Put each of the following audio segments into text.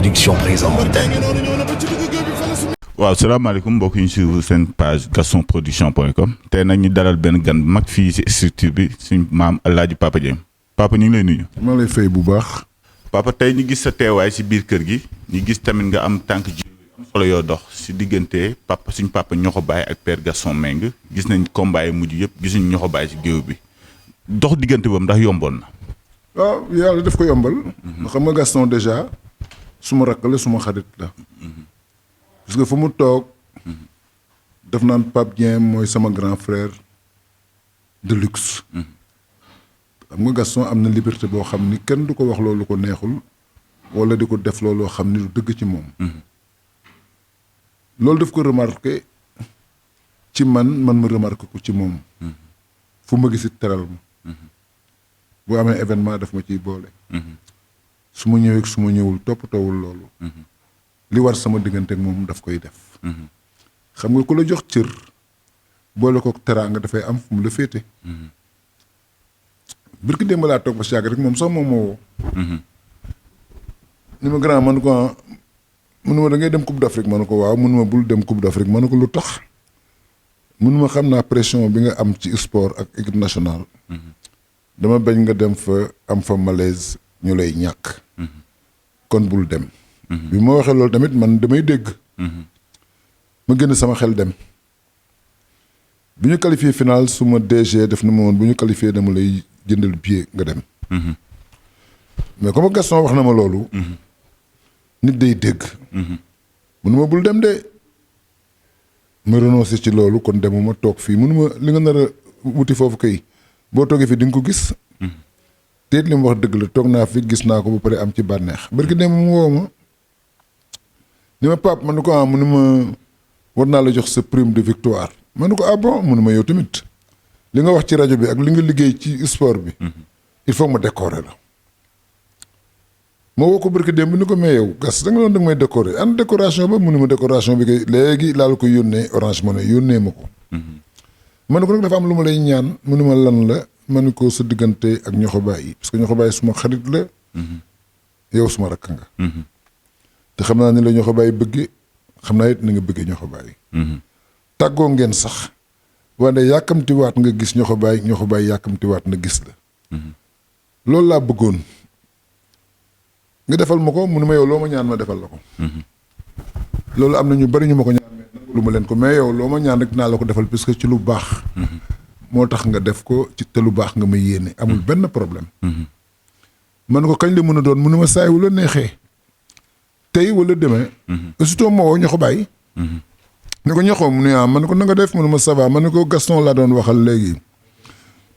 Production présente. waaw salaamaaleykum mbokk yi ñu suivre seen page gastonproduction.com tey nag ñu dalal benn gan bu mag fii si structure bi suñ maam El Hadj Papa Dieng papa ñu ngi lay nuyu. maa lay fay bu baax. papa tey ñu gis sa teewaay si biir kër gi ñu gis tamit nga am tànk ji am solo yoo dox si diggante papa suñ papa Ñoxo Baay ak père Gaston Mbengue gis nañ combat yi mujj yëpp gisuñ Ñoxo Baay si géew bi dox diggante boobu ndax yomboon na. waaw yàlla daf ko yombal. ndax xam nga Gaston déjà suma rakk la suma xarit la. parce que fu mu toog daf naan Pape Dieng mooy sama grand frère de luxe. xam nga Gaston am na liberté boo xam ni kenn du ko wax loolu ko neexul wala di ko def looloo xam ni du dëgg ci moom. loolu daf ko remarqué ci man ma remarqué ko ci moom. fu ma gisit teral ma. bu amee événement daf ma ciy boole. su ma ñëwee su ma ñëwul toppatoowul loolu. li war sama diggante ak moom daf koy def. xam nga ku la jox cër boole ko teraanga dafay am fu mu la féete. birki démb laa toog ba si yàgg rek moom sax moom moo woo. ni ma grand man ko mënuma da ngay dem Coupe d'Afrique ma ne ko waaw mënuma bul dem Coupe d'Afrique ma ne ko lu tax. mënuma xam naa pression bi nga am ci sport ak équipe nationale. dama bañ nga dem fa am fa malaise ñu lay ñàkk. kon bul dem. bi ma waxee loolu tamit man damay dégg. ma génn sama xel dem. bi ñu qualifié final su ma DG def na ma woon bu ñu qualifié dama lay jëndal billet nga dem. mais comme Gaston wax na ma loolu. nit day dégg. mënuma bul dem de. ma renoncé ci loolu kon demuma toog fii mënuma li nga nar a wuti foofu kay boo toogee fii di nga ko gis. te li mu wax dëgg la toog naa fi gis naa ko ba pare am ci bànneex barki dem mu woo ma. ni ma Pape man ne ko mu ne ma war naa la jox sa prime de victoire man ne ko ah bon mu ne ma yow tamit li nga wax ci rajo bi ak li nga liggéey ci sport bi. il faut ma décorer la. ma woo ko barki dem bi ni ko mais yow gas da nga doon may décorer an décoration ba mu ne ma décoration bi kay léegi laa la ko yónnee Orange Money yónnee ma ko. ma ne ko nag dafa am lu ma lay ñaan mu ne ma lan la ma ne ko sa diggante ak Ñoxo Baay parce que Ñoxo Baay suma xarit la. yow suma rakk nga. te xam naa ni la Ñoxo Baay bëgge xam naa it na nga bëggee Ñoxo Baay. tàggoo ngeen sax wante yàkkamtiwaat nga gis Ñoxo Baay yàkkamtiwaat na gis la. loolu laa bëggoon nga defal ma ko mu ne ma yow loo ma ñaan ma defal la ko. loolu am na ñu bari ñu ma ko ñaan mais lu ma leen ko mais yow loo ma ñaan rek dinaa la ko defal puisque ci lu baax. moo tax nga def ko ci te lu baax nga ma yéene amul benn problème. man ko kañ la mën a doon mu ne ma saay wu la neexee. tey wala demee. surtout moo woo Ñoxo Baay. ne ko Ñoxo mu ne ah man ko na nga def mu ne ma ça va man ko Gaston laa doon waxal léegi.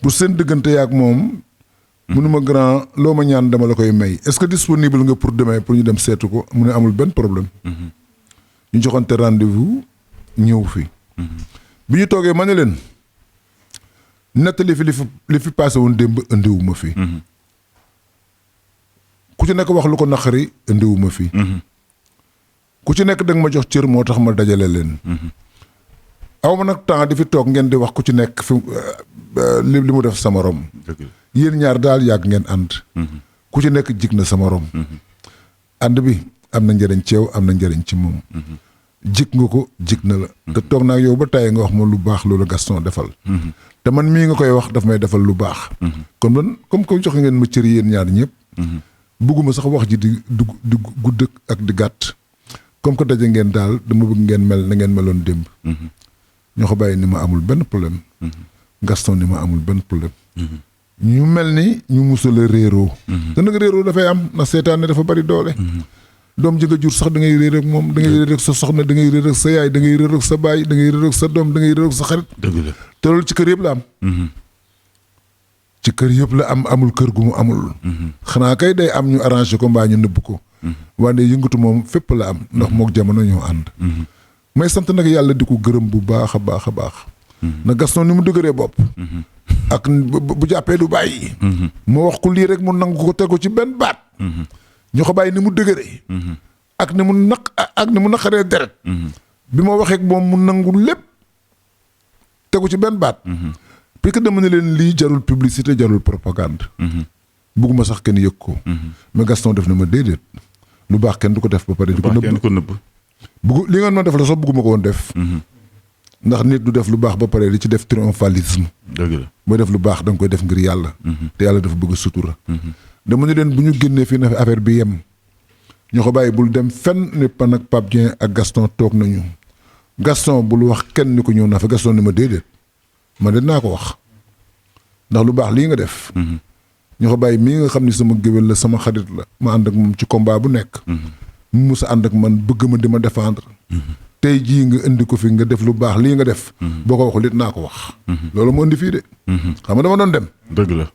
pour seen diggante yaak moom. mu ne ma grand loo ma ñaan dama la koy may est-ce que disponible nga pour demain pour ñu dem seetu ko mu ne amul benn problème. ñu joxante rendez-vous ñëw fi. bi ñu toogee ma ne leen. nettali fi li fi passé woon démb indiwuma fi. ku ci nekk wax lu ko naqari indiwuma fi. ku ci nekk da nga ma jox cër moo tax ma dajale leen. aw ma nag temps di fi toog ngeen di wax ku ci nekk fi li mu def sama rom. yéen ñaar daal yàgg ngeen ànd. ku ci nekk jig na sama rom. ànd bi am na njëriñ ci yow am na njëriñ ci moom. jig nga ko jig na la. te toog naa yow ba tàyyi nga wax ma lu baax loolu Gaston defal. te man mii nga koy wax daf may defal lu baax. kon man comme que jox ngeen ma cër yéen ñaar ñëpp. bugguma sax wax ji di gudd ak di gàtt. comme que daje ngeen daal dama bëgg ngeen mel na ngeen meloon démb. Ñoxo Baay ni ma amul benn problème. Gaston ni ma amul benn problème. ñu mel ni ñu musal a réeroo. te nag réeroo dafay am na seetaane dafa bari doole. doom ji nga jur sax da ngay réer ak moom da ngay réer ak sa soxna da ngay réer ak sa yaay da ngay réer ak sa baay da ngay réer ak sa doom da ngay réer ak sa xarit. dëgg la te loolu ci kër yëpp la am. ci kër yëpp la am amul kër gu mu amul. xanaa kay day am ñu arrangé ko mbaa ñu nëbb ko. wante yëngatu moom fépp la am ndax mook jamono ñoo ànd. may sant nag yàlla di ko gërëm bu baax a baax a baax. na Gaston ni mu dëgëree bopp. ak bu jàppee du bàyyi. moo wax ko lii rek mu nangu ko teg ko ci benn baat. Ñoxo Baay ni mu dëgëree. ak ni mu naqaree deret. bi ma waxee ak moom mu nangu lépp tegu ci benn baat. parce que dama ne leen lii jarul publicité jarul propagande. bugguma sax kenn yëg ko. mais Gaston def na ma déedéet lu baax kenn du ko def ba pare di ko nëbb. kenn ko nëbb. bugg li ngeen ma def la sax bugguma ko woon def. ndax nit du def lu baax ba pare di ci def triomphalisme. dëgg la booy def lu baax da nga koy def ngir yàlla. te yàlla dafa bëgg sutura. dama ne leen bu ñu génnee fii na fi affaire bi yem. ñoo ko bàyyi bul dem fenn ni pan ak Pape Dieng ak Gaston toog nañu. Gaston bul wax kenn ni ko ñëw naa fa Gaston ni ma déedéet man de naa ko wax ndax lu baax lii nga def. ñoo ko bàyyi mii nga xam ni sama géwél la sama xarit la ma ànd ak moom ci combat bu nekk. mu mus a ànd ak man bëgg ma di ma défendre. tey jii nga indi ko fi nga def lu baax lii nga def. boo ko waxul it naa ko wax. loolu moo indi fii de. xam nga dama doon dem. dëgg la.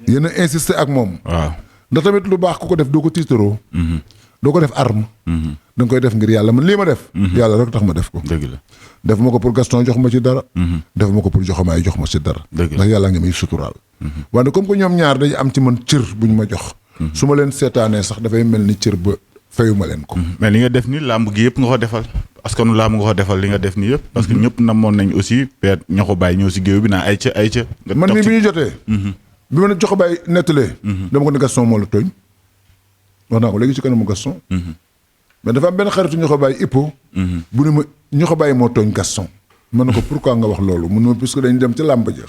yéen a insister ak moom. waaw ndax tamit lu baax ku ko def doo ko tiitaroo. doo ko def arme. da nga koy def ngir yàlla man lii ma def. yàlla rek tax ma def ko. dëgg la. def ma ko pour Gaston jox ma ci dara. def ma ko pour joxamaay jox ma ci dara. dëgg la ndax yàlla nga may suturaal. wante comme que ñoom ñaar dañu am ci man cër bu ñu ma jox. su ma leen seetaanee sax dafay mel ni cër ba fayu ma leen ko. mais li nga def ni làmb gi yëpp nga ko defal askanu làmb nga ko defal li nga def ni yëpp. parce que ñëpp namoon nañ aussi père ñoo ko bàyyi ñëw si géew bi naa ay ca. man mii bi ñu jotee. bi ma ne jox ko bàyyi nettalee. dama ko ne Gaston moo la tooñ. wax naa ko léegi ci kanamu Gaston. mais dafa am benn xaritu ñoo ko bàyyi Ippo. bu ne ma ñoo ko bàyyi moo tooñ Gaston. ma ne ko pourquoi nga wax loolu mun ma puisque dañu dem ci làmb ja.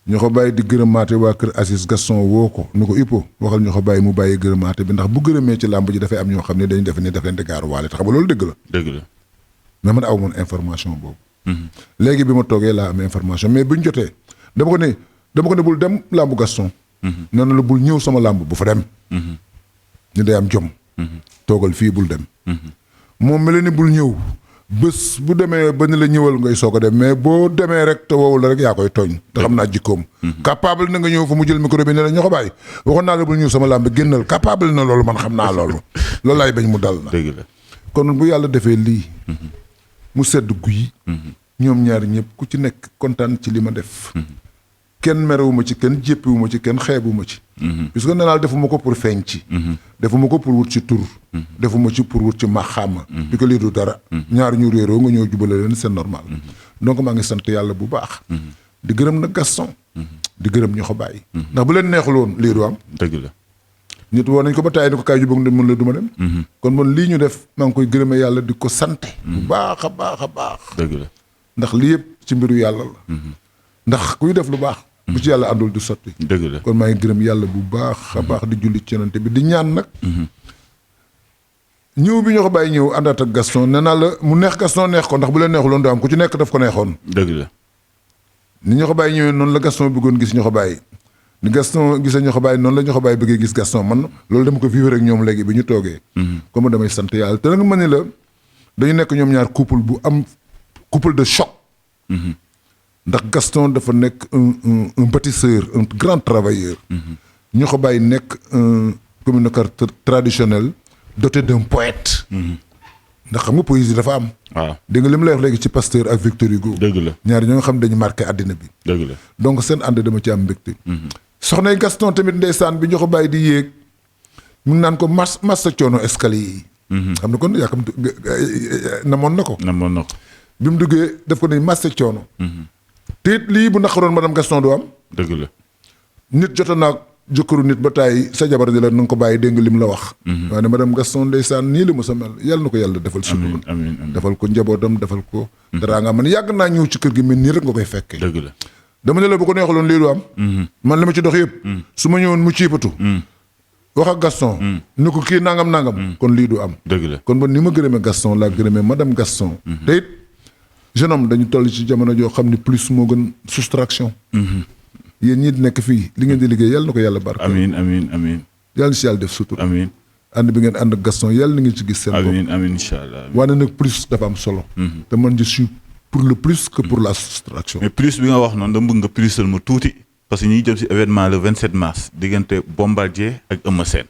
ñoo ko bàyyi di gërëmaate waa kër Aziz Gaston woo ko ni ko Ippo waxal ñoo ko bàyyi mu bàyyi gërëmaate bi ndax bu gërëmee ci làmb ji dafay am ñoo xam ne dañu def ni daf leen di gaaru waale te xam nga loolu dëgg la. dëgg la. mais man aw moon information boobu. léegi bi ma toogee laa am information mais bu ñu jotee dama ko ne bul dem làmbu Gaston. nee na la bul ñëw sama làmb bu fa dem. ñu day am jom. toogal fii bul dem. moom mel ni bul ñëw bés bu demee ba ni la ñëwal ngay soog a dem mais boo demee rek te wowul rek yaa koy tooñ. te xam naa jikkoom. capable na nga ñëw fa mu jël micro bi ne la ñoo ko bàyyi waxoon naa la bul ñëw sama làmb génnal capable na loolu man xam naa loolu. loolu laay bañ mu dal na. dëgg la. kon bu yàlla defee lii. mu sedd guy. ñoom ñaar ñëpp ku ci nekk kontaan ci li ma def. kenn merewuma ci kenn jéppiwuma ci kenn xeebuma ci. puisque nee naa defuma ko pour feeñ ci. defuma ko pour wut ci tur. defuma ci pour wut ci maxaama. bi ko lii du dara. ñaar ñu réeroo nga ñëw jubale leen c'est normal. donc maa ngi sant yàlla bu baax. di gërëm nag Gaston. di gërëm ñu ko bàyyi. ndax bu leen neexul woon lii du am. dëgg la. nit woo nañ ko ba taay ni ko kaay ju bëgg mën la du ma dem. kon man lii ñu def maa ngi koy gërëmee yàlla di ko sante bu baax a baax a baax. dëgg la. ndax lii yëpp ci mbiru yàlla la. ndax kuy def lu baax. bu ci yàlla àndul du sotti. dëgg la. kon maa ngi gërëm yàlla bu baax a baax di julli ci yonent bi di ñaan nag. ñëw bi ñoo ko bàyyi ñëw àndaat ak Gaston nee naa la mu neex Gaston neex ko ndax bu leen neexuloon du am ku ci nekk daf ko neexoon. dëgg la. ni ñoo ko bàyyi ñëwee noonu la Gaston bëggoon gis ñoo ko bàyyi. ni Gaston gisee ñoo ko bàyyi noonu la ñoo ko bàyyi bëggee gis Gaston man loolu dama ko vivre ak ñoom léegi bi ñu toogee. comme damay sant yàlla te nag ma ne la dañu nekk ñoom ñaar couple bu am couple de choc. ndax Gaston dafa nekk un bâtisseur un grand travailleur. ñoo ko bàyyi nekk un communicateur traditionnel doté d'un poète. ndax xam nga poésie dafa am. waaw dégg nga li mu lay wax léegi ci Pasteur ak Victor Hugo. dëgg la. ñaari ñoo nga xam dañu marqué àddina bi. dëgg la. donc seen ànd dama ci am mbégte. soxnay Gaston tamit ndeysaan bi ñoo ko bàyyi di yéeg mu ngi naan ko mas sa coono escalier yi. xam ne kon yaakaar namoon na ko. namoon na ko. bi mu duggee daf ko ne mas sa coono. te it lii bu naqaroon madame Gaston du am. dëgg la. nit jota naa jëkkëru nit ba taay sa jabar di la na nga ko bàyyi dégg nga lim la wax. waaye madame Gaston ndeysaan nii la mu sa mel yàlla na ko yàlla defal sutura. amiin defal ko njabootam defal ko. dara nga man yàgg naa ñëw ci kër gi mel nii rek nga koy fekkee. dëgg la. dama ne la bu ko neexaloon lii du am. man li ma ci dox yëpp. su ma ñëwoon mu ciipatu. wax ak Gaston. ni ko kii nangam. kon lii du am. dëgg la. kon ba ni ma gërëmee Gaston laa gërëmee madame Gaston. te it jeune homme dañu toll ci jamono joo xam ni plus moo gën soustraction. yéen ñii di nekk fii li ngeen di liggéey yàlla na ko yàlla barke. amiin. yàlla na si yàlla def sutur. amiin. ànd bi ngeen ànd ak Gaston yàlla na ngeen ci gis seen bopp. amiin incha allah. waaye nag plus dafa am solo. te man je suis pour le plus que pour la soustraction. mais plus bi nga wax noonu dama bëgg nga plusal ma tuuti parce que ñuy jëm si événement le 27 mars diggante Bombardier ak Eumeu Sène.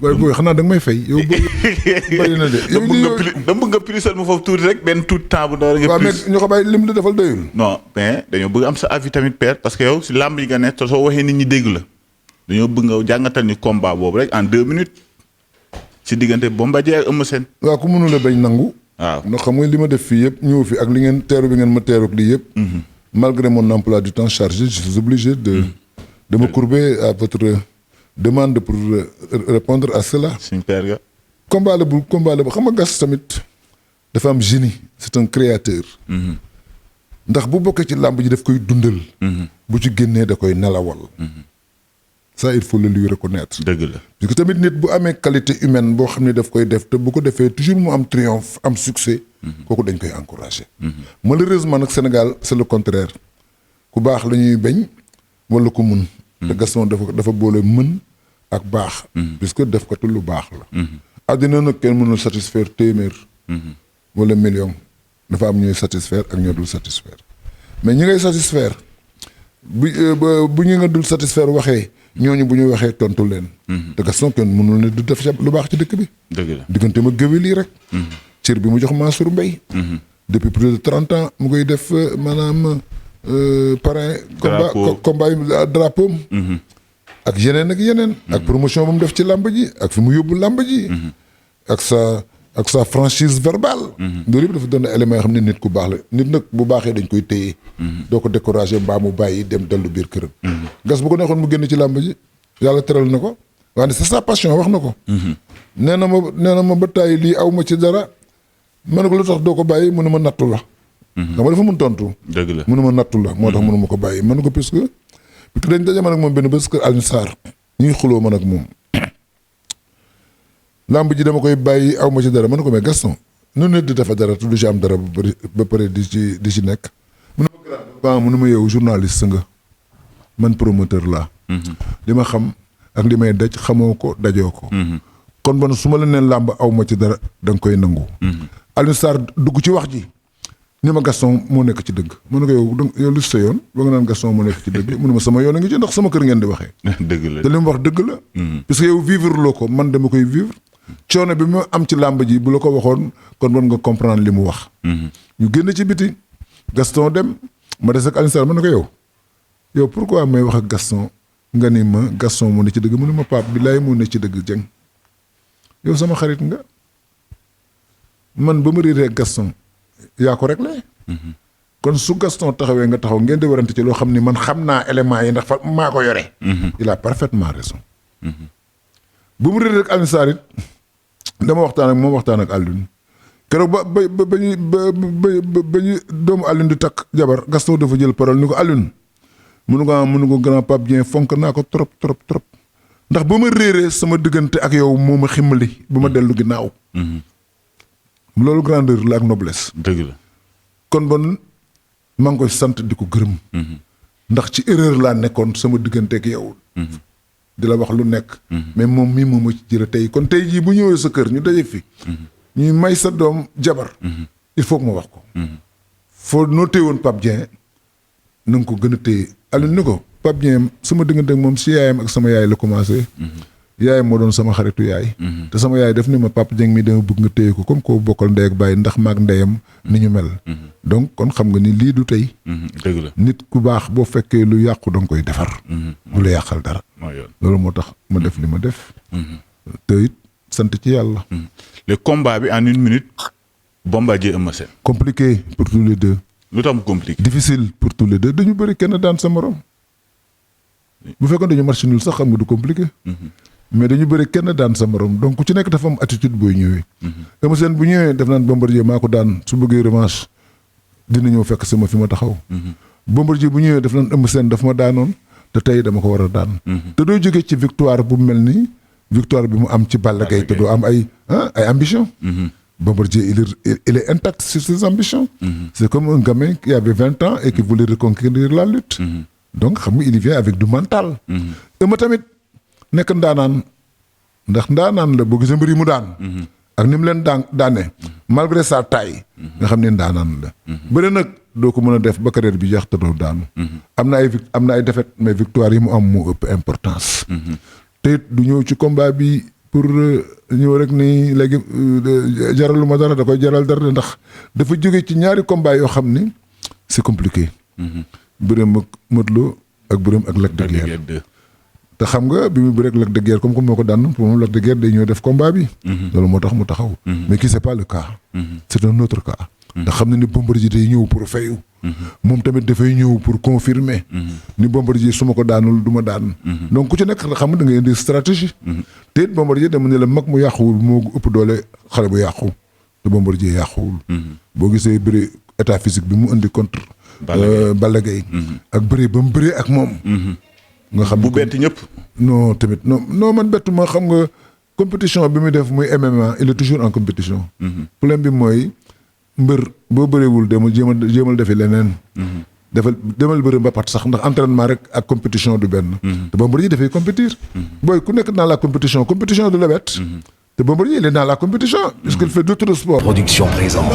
waaye booy xanaa da nga may fay yow booy bëri na de. dama bëgg nga plusal ma foofu tuuti rek benn tuuti temps bu ndaw rek. waaw mais ñoo ko bàyyi lim la defal doyul. non mais dañoo bëgg am sa avis tamit père parce que yow si làmb yi nga ne te soo waxee nit ñi dégg la dañoo bëgg nga jàngatal ñu combat boobu rek en 2 minutes si diggante Bombardier ak Eumeu Sène. waaw ku mënul a bañ nangu. waaw ndax xam nga li ma def fii yëpp ñëw fi ak li ngeen teeru bi ngeen ma teeru ak lii yëpp. malgré mon emploi du temps chargé je suis obligé de me courber à votre demande pour répondre à cela. suñ père ga. combat la bu xam nga gas tamit dafa am génie c'est un créateur. ndax bu bokkee ci làmb ji daf koy dundal. bu ci génnee da koy nelawal. ça il faut le lui reconnaître. dëgg la parce que tamit nit bu amee qualité humaine boo xam ne daf koy def te bu ko defee toujours mu am triomphe am succès. kooku dañ koy encourager. malheureusement nag Sénégal c'est le contraire ku baax la ñuy bañ wala ku mun. te Gaston dafa boole mën ak baax. puisque def ko te lu baax la. àddina nag kenn mënul satisfaire téeméer. wala million. dafa am ñuy satisfaire ak ñoo dul satisfaire mais ñi ngay satisfaire bu ñu nga dul satisfaire waxee ñooñu bu ñu waxee tontu leen. te Gaston kenn mënul ne du def lu baax ci dëkk bi. dëgg la diggante ma géwél yi rek. cër bi mu jox Mansour Mbaye. depuis plus de 30 ans mu koy def maanaam parrain. combat drapeau ak yeneen ak yeneen. ak promotion bu mu def ci làmb ji ak fi mu yóbbu làmb ji. ak sa franchise verbale. loolu yëpp dafa doon élément yoo xam ne nit ku baax la nit nag bu baaxee dañ koy téye. doo ko décourager mbaa mu bàyyi dem dellu biir këram. gas bu ko neexoon mu génn ci làmb ji yàlla teral na ko waaye c'est sa passion wax na ko. nee na ma ba tàyyi lii aw ma ci dara ma ne ko lu tax doo ko bàyyi mu ne ma nattu la. xam nga dafa mun tontu. dëgg la mu ne ma nattu la moo tax mënu ma ko bàyyi ma ne ko puisque dañ daje man ak moom benn bés kër Alioune Sarr ñuy xuloo man ak moom. lamb ji dama koy bàyyi aw ma ci dara ma ne ko mais Gaston nu nit di dafa dara te du ci am dara ba pare di ci nekk. mu ne ma yow journaliste nga man promoteur laa. li ma xam ak li may daj xamoo ko dajoo ko. kon bon su ma la neen làmb aw ma ci dara da nga koy nangu. Alioune Sarr dugg ci wax ji ni ma Gaston moo nekk ci dëgg ma ne ko yow lu sa yoon ba nga naan Gaston moo nekk ci dëgg mu ne ma sama yoon a ngi ci ndax sama kër ngeen di waxee. dëgg la te li mu wax dëgg la. parce que yow vivre loo ko man dama koy vivre. coono bi mu am ci làmb ji bu la ko waxoon kon war nga comprendre li mu wax. ñu génn ci biti Gaston dem ma des ak Alioune Sarr ma ne ko yow pourquoi may wax ak Gaston nga ni ma Gaston moo ne ci dëgg mu ne ma Pape billaay moo ne ci dëgg jëng yow sama xarit nga man ba ma réeree ak Gaston yaa ko réglé. kon su Gaston taxawee nga taxaw ngeen di warante ci loo xam ni man xam naa éléments yi ndax fa maa ko yore. il a parfaitement raison. bu mu réeree ak Alioune Sarr it dama waxtaan ak Alioune keroog ba ñu doomu Alioune di takk jabar Gaston dafa jël parole ni ko Alioune mënu ko grand Pape Dieng fonk naa ko trop ndax ba ma réeree sama diggante ak yow moo ma ximmali ba ma dellu ginnaaw. loolu grandeur la ak noblesse. dëgg la kon bon maa ngi koy sant di ko gërëm. ndax ci erreur laa nekkoon sama diggante ak yow. di la wax lu nekk. mais moom mii moom ma ci jëlee tey kon tey jii bu ñëwee sa kër ñu daje fi. ñuy may sa doom jabar. il faut que ma wax ko. foo noo téye woon Pape Dieng na nga ko gën a téye Alioune ni ko Pape Dieng sama diggante ak moom si yaayam ak sama yaay la commencé. yaayam moo doon sama xaritu yaay. te sama yaay def ni ma Pape Dieng mi dama bëgg nga téye ko comme koo bokkal ndey ak bàyyi ndax maag ndeyam ni ñu mel. donc kon xam nga ni lii du tey. dëgg la nit ku baax boo fekkee lu yàqu da nga koy defar. du la yàqal dara. loolu moo tax ma def li ma def. te it sant ci yàlla. le combat bi en 1 minute. Bombardier Eumeu Sène. compliqué pour tous les deux. lu tax mu compliqué. difficile pour tous les deux dañu bëri kenn daan sa morom. bu fekkoon dañu match nul sax xam nga du compliqué. mais dañu bëri kenn daan sa morom donc ku ci nekk dafa am attitude booy ñëwee. Eumeu Sène bu ñëwee def naan Bombardier maa ko daan su bëggee revanche dina ñëw fekk sama fi ma taxaw. Bombardier bu ñëwee def naan Eumeu Sène daf ma daanoon te tey dama ko war a daan. te doo jógee ci victoire bu mel ni victoire bi mu am ci Balla Gaye te doo am ay ambition. Bombardier il est intact sur ses ambitions. C'est comme un gamin qui avait 20 ans et qui voulait reconquérir la lutte. donc xam nga il vient avec du mental. Eumeu tamit nekk ndaanaan ndax ndaanaan la boo gisee mbir yi mu daan. ak ni mu leen daane malgré sa taille. nga xam ne ndaanaan la. bëri nag doo ko mën a def ba carrière bi jeex te doo daanu. am na ay défaite mais victoire yi mu am moo ëpp importance. te it du ñëw ci combat bi pour ñëw rek ni léegi jaralu ma dara da koy jaral dara ndax dafa jóge ci ñaari combat yoo xam ni c'est compliqué. Birame ak Modou Lo ak Birame ak Lac de Guiers. te xam nga bi mu bëre ak Lac de Guiers comme moo ko daan pour moom Lac de Guiers day ñëw def combat bi. loolu moo tax mu taxaw. mais qui c'est pas le cas. c'est un autre cas. ndax xam na ni Bombardier day ñëw pour fayu. moom tamit dafay ñëw pour confirmer. ni Bombardier su ma ko daanul du ma daan. donc ku ci nekk xam nga da ngay indi stratégie. te it Bombardier dama ne la mag mu yàquwul moo ëpp doole xale bu yàqu. te Bombardier yàquwul. boo gisee bëri état physique bi mu indi contre. Balla Gaye ak bëri ba mu bëree ak moom. nga xam bu bett ñëpp. non tamit non man bettu ma xam nga compétition bi muy def muy MMA il est toujours en compétition. problème bi mooy mbër boo bëreewul demal jéemal defi leneen. demal bëri mbapat sax ndax entraînement rek ak compétition du benn. te Bombardier dafay compétir. booy ku nekk dans la compétition de la bête. te Bombardier il est dans la compétition. puisqu'il fait d'autres sports. Production présente.